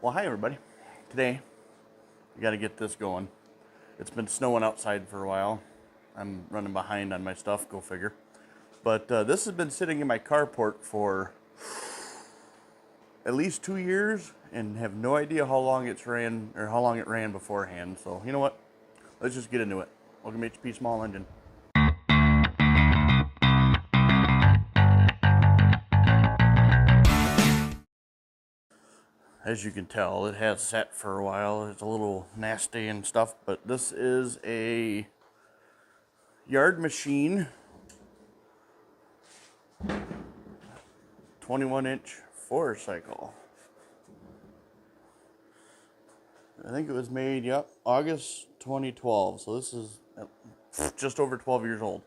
Well, hi everybody. Today, we got to get this going. It's been snowing outside for a while. I'm running behind on my stuff, go figure. But this has been sitting in my carport for at least 2 years and have no idea how long it's ran or how long it ran beforehand. So, you know what? Let's just get into it. Welcome to HP Small Engine. As you can tell, it has sat for a while. It's a little nasty and stuff, but this is a Yard Machine 21-inch 4-cycle. I think it was made, August 2012. So this is just over 12 years old.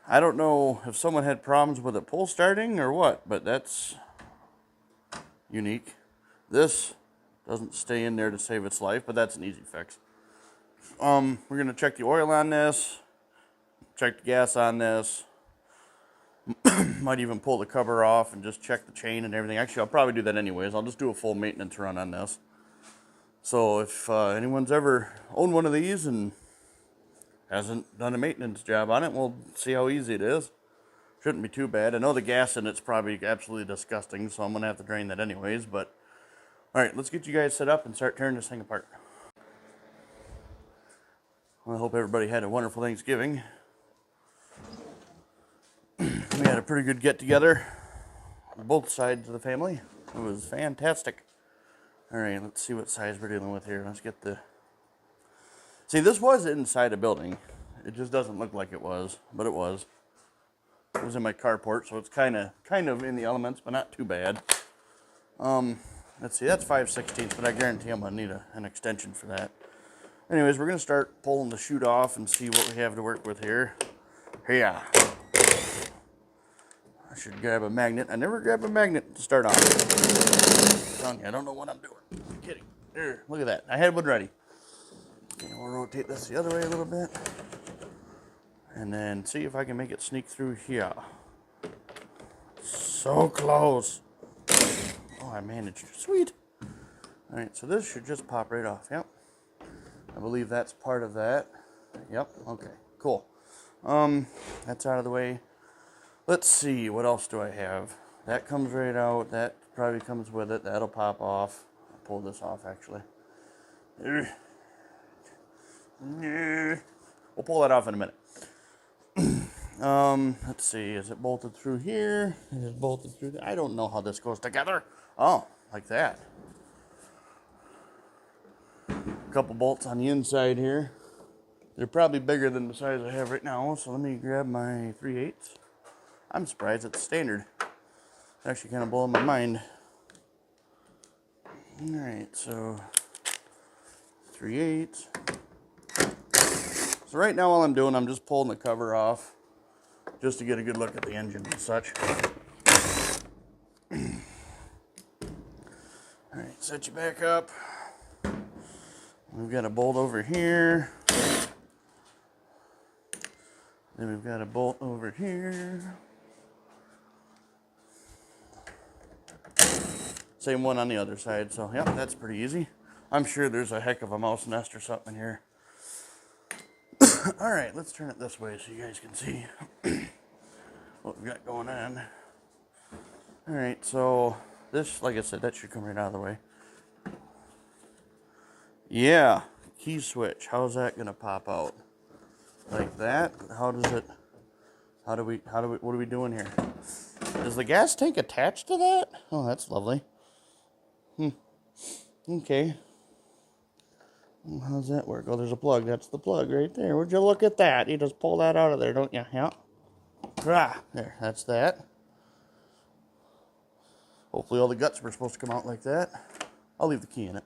I don't know if someone had problems with it pull starting or what, but that's unique. This doesn't stay in there to save its life, but that's an easy fix. We're gonna check the oil on this, check the gas on this. Might even pull the cover off and just check the chain and everything. Actually, I'll probably do that anyways. I'll just do a full maintenance run on this. So if anyone's ever owned one of these and hasn't done a maintenance job on it, we'll see how easy it is. Shouldn't be too bad. I know the gas in it's probably absolutely disgusting, so I'm going to have to drain that anyways. But, alright, let's get you guys set up and start tearing this thing apart. Well, I hope everybody had a wonderful Thanksgiving. We had a pretty good get-together on both sides of the family. It was fantastic. Alright, let's see what size we're dealing with here. Let's get the... See, this was inside a building. It just doesn't look like it was, but it was. It was in my carport, so it's kind of in the elements, but not too bad. Let's see, that's 5/16, but I guarantee I'm going to need an extension for that. Anyways, we're going to start pulling the chute off and see what we have to work with here. Yeah. I should grab a magnet. I never grab a magnet to start off. I'm telling you, I don't know what I'm doing. I'm kidding. There, look at that. I had one ready. Okay, we'll rotate this the other way a little bit. And then see if I can make it sneak through here. So close. Oh, I managed. Sweet. Alright, so this should just pop right off. Yep. I believe that's part of that. Yep. Okay, cool. That's out of the way. Let's see, what else do I have? That comes right out. That probably comes with it. That'll pop off. I'll pull this off, actually. We'll pull that off in a minute. Let's see, is it bolted through here? Is it bolted through there? I don't know how this goes together. Oh, like that. A couple bolts on the inside here. They're probably bigger than the size I have right now, so let me grab my 3/8. I'm surprised it's standard. It's actually kind of blowing my mind. Alright, so 3/8. So right now all I'm doing, I'm just pulling the cover off just to get a good look at the engine and such. Alright, set you back up. We've got a bolt over here. Then we've got a bolt over here. Same one on the other side, so yeah, that's pretty easy. I'm sure there's a heck of a mouse nest or something in here. Alright, let's turn it this way so you guys can see what we've got going on. Alright, so this, like I said, that should come right out of the way. Yeah, key switch. How's that gonna pop out? Like that? How does it, what are we doing here? Is the gas tank attached to that? Oh, that's lovely. Okay. How's that work? Oh, there's a plug. That's the plug right there. Would you look at that? You just pull that out of there, don't you? Yeah. Ah, there, that's that. Hopefully all the guts were supposed to come out like that. I'll leave the key in it.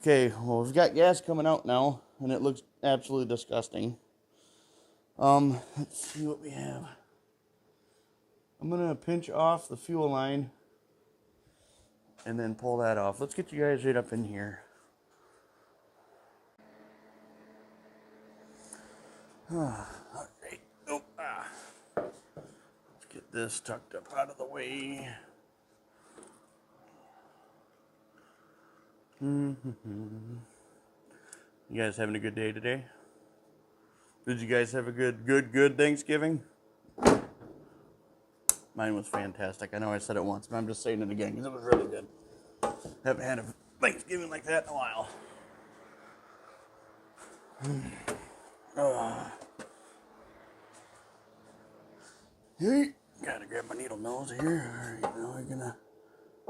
Okay, well, we've got gas coming out now, and it looks absolutely disgusting. Let's see what we have. I'm gonna pinch off the fuel line and then pull that off. Let's get you guys right up in here. Alright. Oh, let's get this tucked up out of the way. You guys having a good day today? Did you guys have a good Thanksgiving? Mine was fantastic. I know I said it once, but I'm just saying it again because it was really good. Haven't had a Thanksgiving like that in a while. Hey, gotta grab my needle nose here. Alright, now we're gonna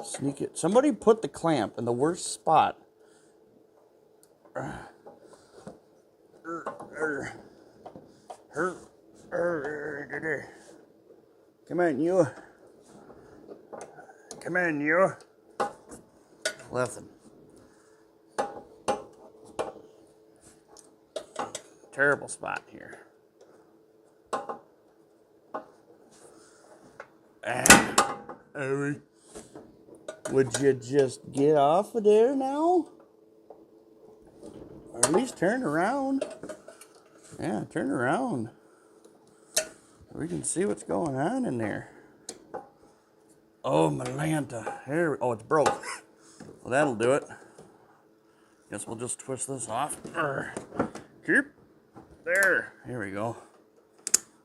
sneak it. Somebody put the clamp in the worst spot. Come on, you. Come on, you. Listen. Terrible spot here. Would you just get off of there now? Or at least turn around. Yeah, turn around. We can see what's going on in there. Oh, Malanta. Here, oh, it's broke. Well, that'll do it. Guess we'll just twist this off. Keep. There. Here we go.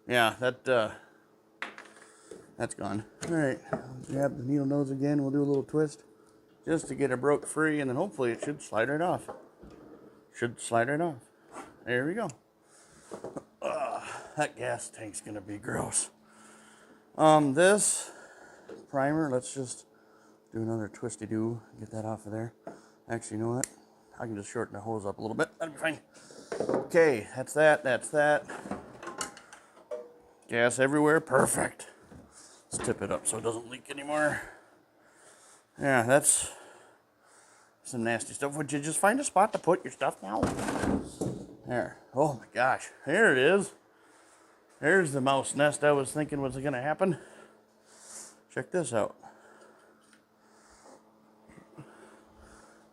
Yeah, that's gone. All right, grab the needle nose again. We'll do a little twist just to get it broke free, and then hopefully it should slide right off. Should slide right off. There we go. That gas tank's gonna be gross. This primer, let's just do another twisty-do. Get that off of there. Actually, you know what? I can just shorten the hose up a little bit. That'll be fine. Okay, that's that. That's that. Gas everywhere. Perfect. Let's tip it up so it doesn't leak anymore. Yeah, that's some nasty stuff. Would you just find a spot to put your stuff now? There. Oh my gosh. There it is. There's the mouse nest I was thinking was going to happen. Check this out.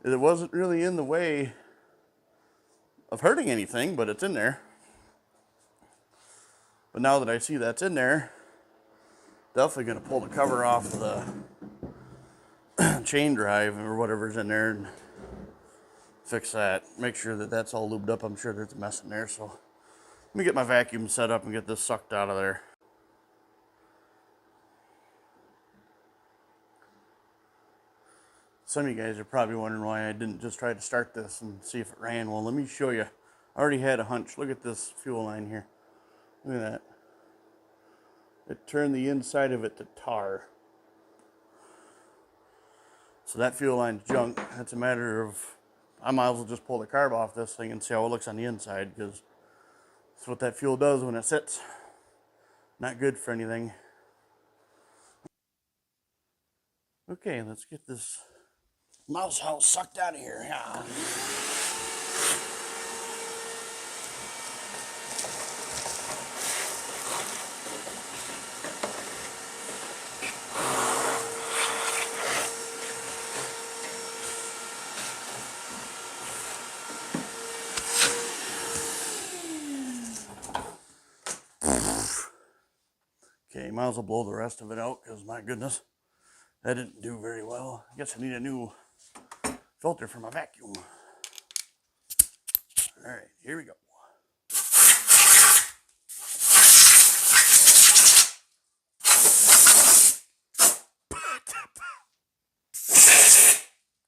It wasn't really in the way of hurting anything, but it's in there. But now that I see that's in there, definitely going to pull the cover off the chain drive or whatever's in there and fix that. Make sure that that's all lubed up. I'm sure there's a mess in there, so let me get my vacuum set up and get this sucked out of there. Some of you guys are probably wondering why I didn't just try to start this and see if it ran. Well, let me show you. I already had a hunch. Look at this fuel line here. Look at that. It turned the inside of it to tar. So that fuel line's junk. That's a matter of, I might as well just pull the carb off this thing and see how it looks on the inside, because that's what that fuel does when it sits. Not good for anything. Okay, let's get this mouse house sucked out of here. Yeah. Okay, might as well blow the rest of it out, because my goodness, that didn't do very well. I guess I need a new filter for my vacuum. All right, here we go.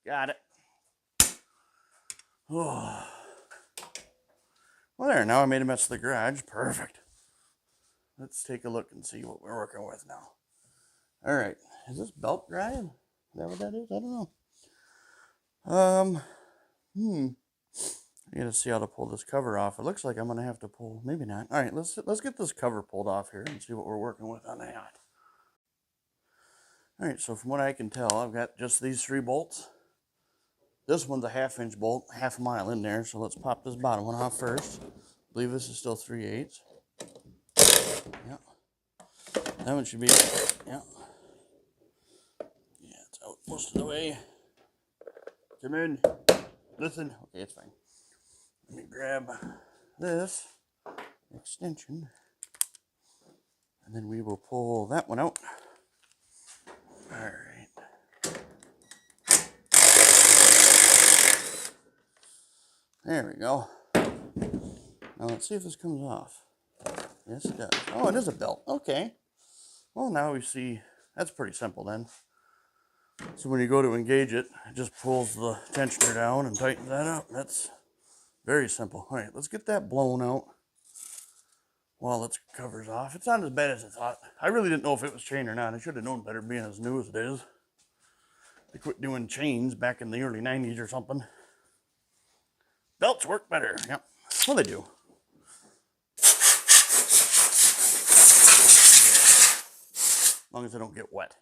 Got it. Oh. Well, there, now I made a mess of the garage. Perfect. Let's take a look and see what we're working with now. All right, is this belt drive? Is that what that is? I don't know. I gotta see how to pull this cover off. It looks like I'm gonna have to pull, maybe not. All right, let's get this cover pulled off here and see what we're working with on that. All right, so from what I can tell, I've got just these 3 bolts. This one's a 1/2-inch bolt, 1/2 mile in there. So let's pop this bottom one off first. I believe this is still 3/8. Yeah. That one should be, yeah. Yeah, it's out most of the way. Come in. Listen. Okay, it's fine. Let me grab this extension. And then we will pull that one out. All right. There we go. Now let's see if this comes off. Yes, it does. Oh, it is a belt. Okay. Well, now we see, that's pretty simple then. So when you go to engage it, it just pulls the tensioner down and tightens that up. That's very simple. All right, let's get that blown out while its cover's off. It's not as bad as I thought. I really didn't know if it was chain or not. I should have known better being as new as it is. They quit doing chains back in the early 90s or something. Belts work better. Yep. Well, they do. As long as they don't get wet.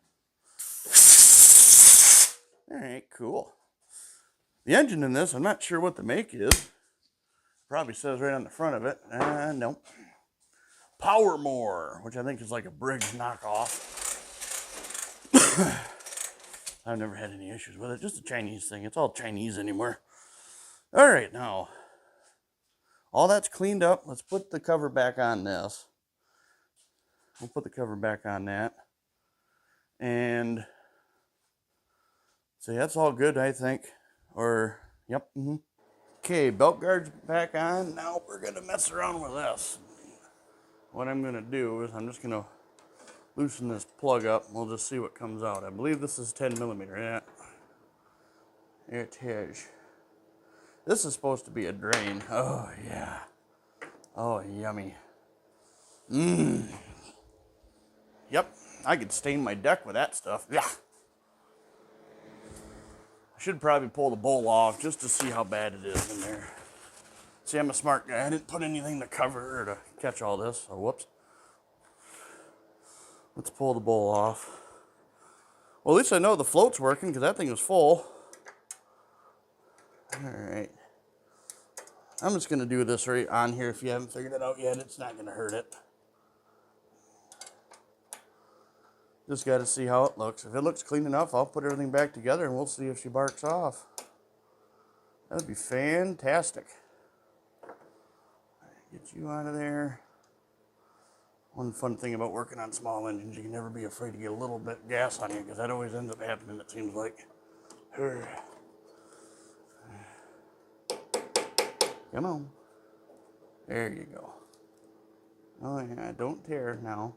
All right, cool. The engine in this, I'm not sure what the make is. Probably says right on the front of it. No. Powermore, which I think is like a Briggs knockoff. I've never had any issues with it. Just a Chinese thing. It's all Chinese anymore. All right, now. All that's cleaned up. Let's put the cover back on this. We'll put the cover back on that. And so that's all good, I think. Or, yep. Okay, belt guard's back on. Now we're going to mess around with this. What I'm going to do is I'm just going to loosen this plug up. We'll just see what comes out. I believe this is 10 millimeter. Yeah, it is. This is supposed to be a drain. Oh, yeah. Oh, yummy. Yep, I could stain my deck with that stuff. Yeah. I should probably pull the bowl off just to see how bad it is in there. See, I'm a smart guy. I didn't put anything to cover or to catch all this. So, whoops. Let's pull the bowl off. Well, at least I know the float's working because that thing was full. All right. I'm just going to do this right on here. If you haven't figured it out yet, it's not going to hurt it. Just got to see how it looks. If it looks clean enough, I'll put everything back together and we'll see if she barks off. That would be fantastic. Get you out of there. One fun thing about working on small engines, you can never be afraid to get a little bit gas on you because that always ends up happening, it seems like. Come on. There you go. Oh yeah, don't tear now.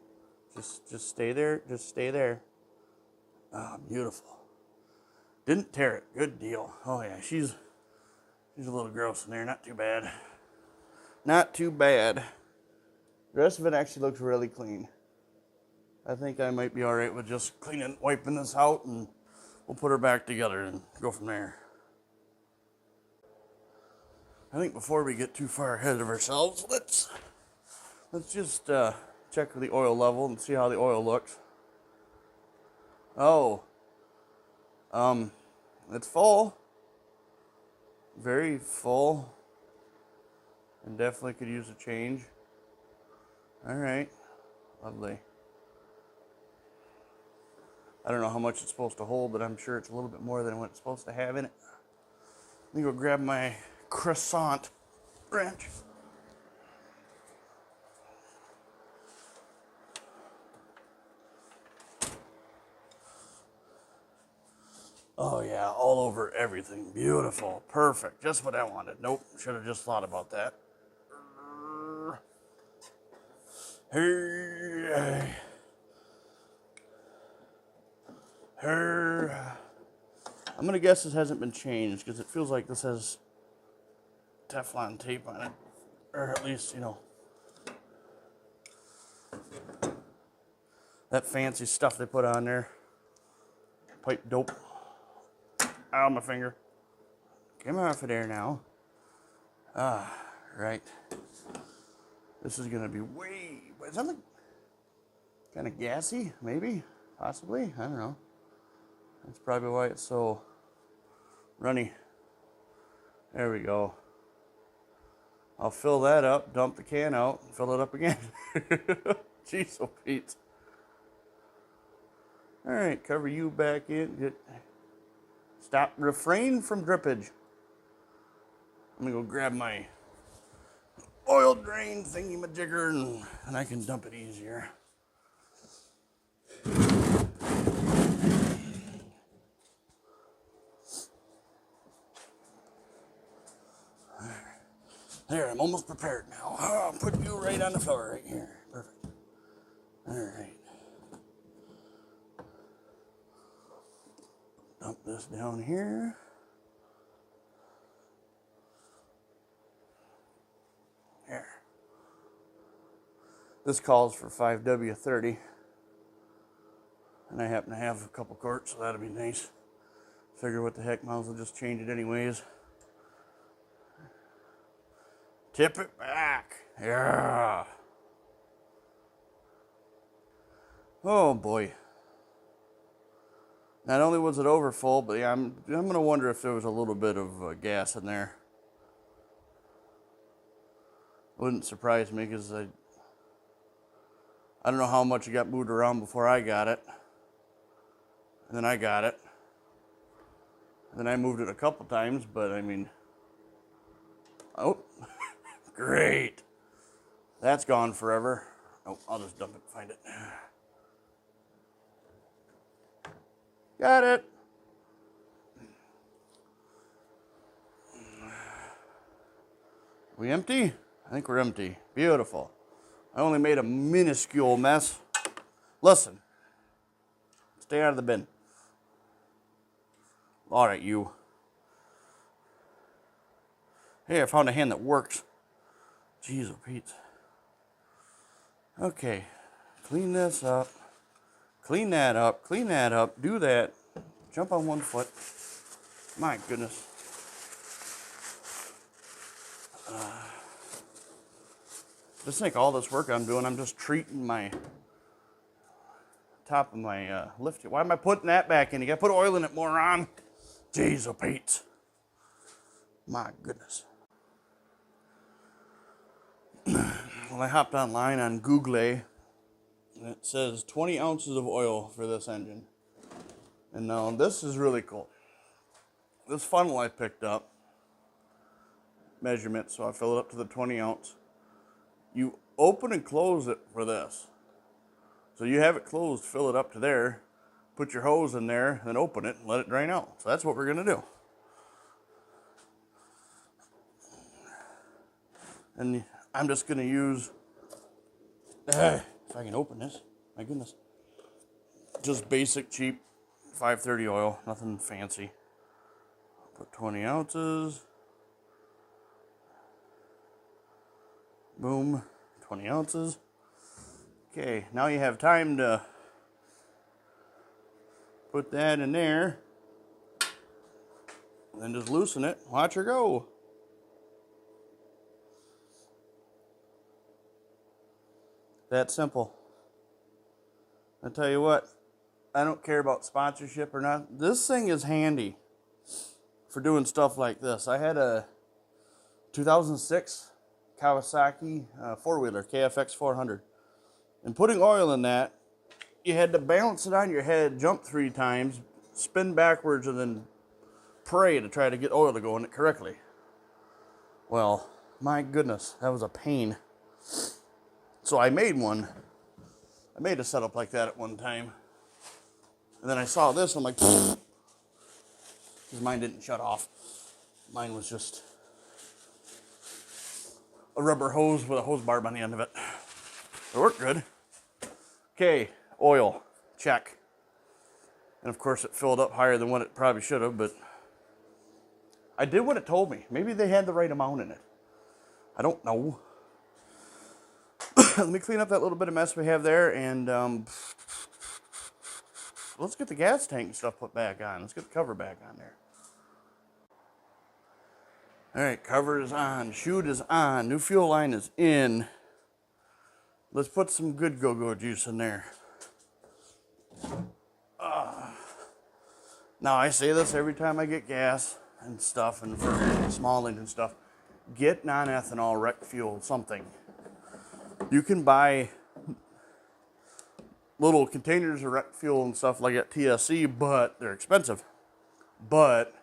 Just stay there. Just stay there. Ah, beautiful. Didn't tear it. Good deal. Oh yeah, she's a little gross in there. Not too bad. Not too bad. The rest of it actually looks really clean. I think I might be all right with just wiping this out, and we'll put her back together and go from there. I think before we get too far ahead of ourselves, let's just check the oil level and see how the oil looks. Oh, it's full, very full, and definitely could use a change. All right, lovely. I don't know how much it's supposed to hold, but I'm sure it's a little bit more than what it's supposed to have in it. Let me go grab my croissant wrench. Oh yeah, all over everything. Beautiful, perfect, just what I wanted. Nope, should have just thought about that. I'm gonna guess this hasn't been changed because it feels like this has Teflon tape on it, or at least, you know, that fancy stuff they put on there. Pipe dope. Ow, my finger. Come off of there now. Ah, right. This is gonna be is that like kind of gassy? Maybe, possibly. I don't know. That's probably why it's so runny. There we go. I'll fill that up, dump the can out, and fill it up again. Jeez, oh Pete. All right, cover you back in. Stop, refrain from drippage. I'm gonna go grab my oil drain thingy-majigger and I can dump it easier. There, I'm almost prepared now. I'll put you right on the floor right here. Perfect. All right. Dump this down here. There. This calls for 5W30. And I happen to have a couple quarts, so that'll be nice. Figure what the heck, might as well just change it anyways. Tip it back. Yeah. Oh boy. Not only was it over full, but yeah, I'm gonna wonder if there was a little bit of gas in there. Wouldn't surprise me because I don't know how much it got moved around before I got it. And then I got it. And then I moved it a couple times, but I mean, oh, great. That's gone forever. Oh, I'll just dump it and find it. Got it. We empty? I think we're empty. Beautiful. I only made a minuscule mess. Listen. Stay out of the bin. All right, you. Hey, I found a hand that works. Jeez, oh Pete. Okay. Clean this up. Clean that up. Clean that up. Do that. Jump on one foot. My goodness. Just think all this work I'm doing, I'm just treating my top of my lift. Why am I putting that back in? You gotta put oil in it, moron. Jeez, oh Pete. My goodness. Well, I hopped online on Google, and it says 20 ounces of oil for this engine. And now this is really cool. This funnel I picked up, measurement, so I fill it up to the 20 ounce. You open and close it for this. So you have it closed, fill it up to there, put your hose in there, then open it and let it drain out. So that's what we're gonna do. And I'm just gonna use, if I can open this, my goodness. Just basic, cheap 530 oil, nothing fancy. Put 20 ounces. Boom, 20 ounces. Okay, now you have time to put that in there. And then just loosen it, watch her go. That simple. I tell you what, I don't care about sponsorship or not. This thing is handy for doing stuff like this. I had a 2006 Kawasaki four-wheeler, KFX 400. And putting oil in that, you had to balance it on your head, jump 3 times, spin backwards, and then pray to try to get oil to go in it correctly. Well, my goodness, that was a pain. So I made one. I made a setup like that at one time. And then I saw this, I'm like, because mine didn't shut off. Mine was just a rubber hose with a hose barb on the end of it. It worked good. Okay, oil, check. And of course it filled up higher than what it probably should have, but I did what it told me. Maybe they had the right amount in it. I don't know. Let me clean up that little bit of mess we have there, and let's get the gas tank and stuff put back on. Let's get the cover back on there. All right, cover is on, chute is on, new fuel line is in. Let's put some good go-go juice in there. Now, I say this every time I get gas and stuff, and for small engine stuff, get non-ethanol rec fuel, something. You can buy little containers of rec fuel and stuff like at TSC, but they're expensive. But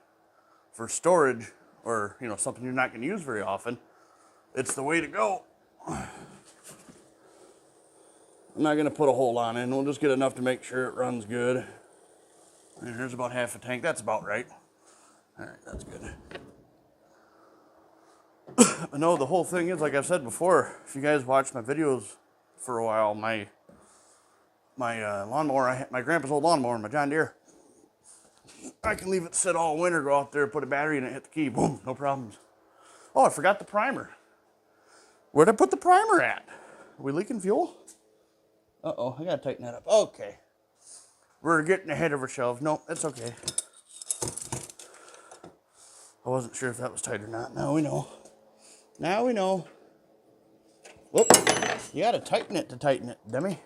for storage, or something you're not going to use very often, it's the way to go. I'm not going to put a whole lot in. We'll just get enough to make sure it runs good. And here's about half a tank. That's about right. All right, that's good. No, the whole thing is, like I've said before, if you guys watch my videos for a while, my lawnmower, my grandpa's old lawnmower, my John Deere, I can leave it sit all winter, go out there, put a battery in it, hit the key, boom, no problems. Oh, I forgot the primer. Where'd I put the primer at? Are we leaking fuel? Uh-oh, I gotta tighten that up. Okay. We're getting ahead of ourselves. No, that's okay. I wasn't sure if that was tight or not. Now we know. Now we know. Whoop. You gotta tighten it to tighten it, dummy.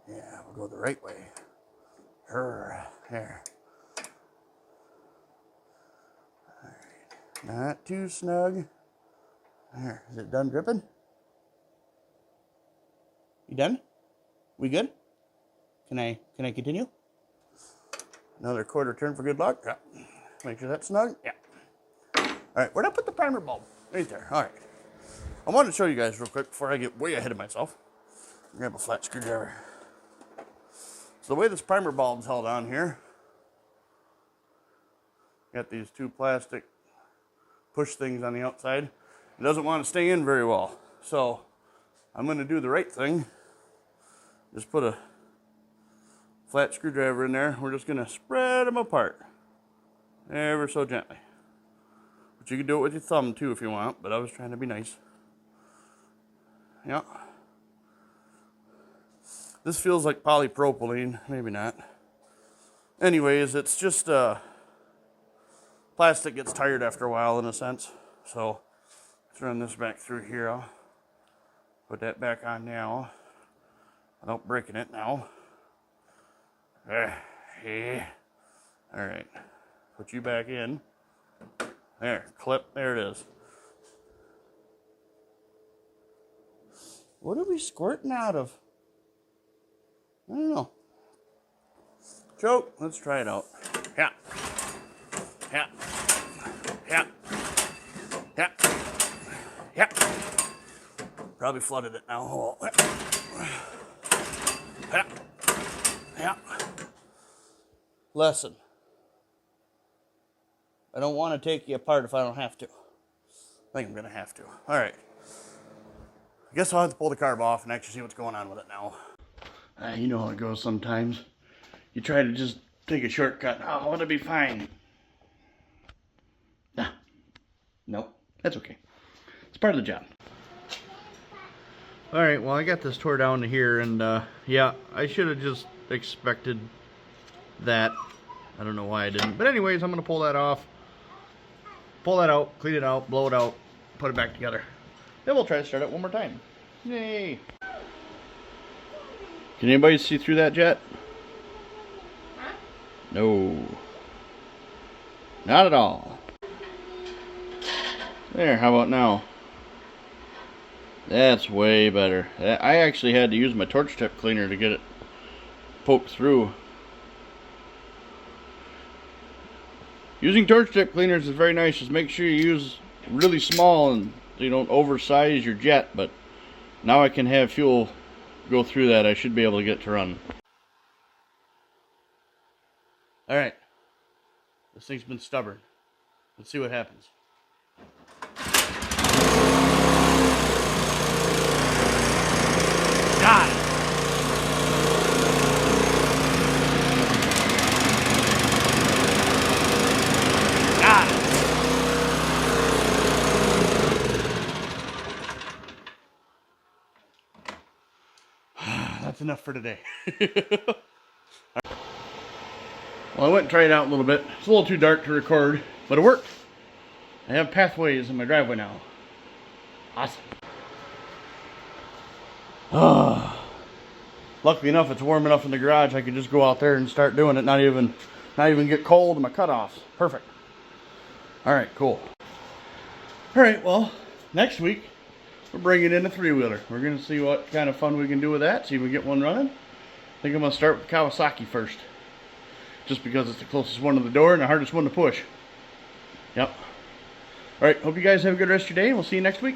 Yeah, we'll go the right way. There. Alright. Not too snug. There. Is it done dripping? You done? We good? Can I continue? Another quarter turn for good luck. Yeah. Make sure that's snug. Yeah. Alright, where'd I put the primer bulb? Right there. Alright. I wanted to show you guys real quick before I get way ahead of myself. Grab a flat screwdriver. So the way this primer bulb's held on here, got these two plastic push things on the outside. It doesn't want to stay in very well. So I'm going to do the right thing. Just put a flat screwdriver in there. We're just going to spread them apart ever so gently. But you can do it with your thumb too if you want, but I was trying to be nice. Yeah. This feels like polypropylene, maybe not. Anyways, it's just plastic gets tired after a while in a sense. So let's run this back through here. I'll put that back on now. Without breaking it now. Alright. Put you back in. There, clip, there it is. What are we squirting out of? I don't know. Choke, let's try it out. Yeah. Probably flooded it now. Yeah. Lesson. I don't want to take you apart if I don't have to. I think I'm going to have to. All right. I guess I'll have to pull the carb off and actually see what's going on with it now. You know how it goes sometimes. You try to just take a shortcut. Oh, it'll be fine. Nah. Nope. That's okay. It's part of the job. Alright, well, I got this tore down to here, and yeah, I should have just expected that. I don't know why I didn't. But anyways, I'm going to pull that off. Pull that out, clean it out, blow it out, put it back together. Then we'll try to start it one more time. Yay! Can anybody see through that jet? Huh? No. Not at all. There, how about now? That's way better. I actually had to use my torch tip cleaner to get it poked through. Using torch tip cleaners is very nice. Just make sure you use really small and so you don't oversize your jet. But now I can have fuel go through that. I should be able to get it to run. Alright. This thing's been stubborn. Let's see what happens. Got it. Got it. That's enough for today. Well, I went and tried it out a little bit. It's a little too dark to record, but it worked. I have pathways in my driveway now. Awesome. Luckily enough, it's warm enough in the garage I could just go out there and start doing it, not even get cold in my cutoffs. Perfect. Alright, cool. Alright, well, next week we're bringing in a 3-wheeler. We're going to see what kind of fun we can do with that, see if we get one running. I think I'm going to start with Kawasaki first. Just because it's the closest one to the door and the hardest one to push. Yep. Alright, hope you guys have a good rest of your day, and we'll see you next week.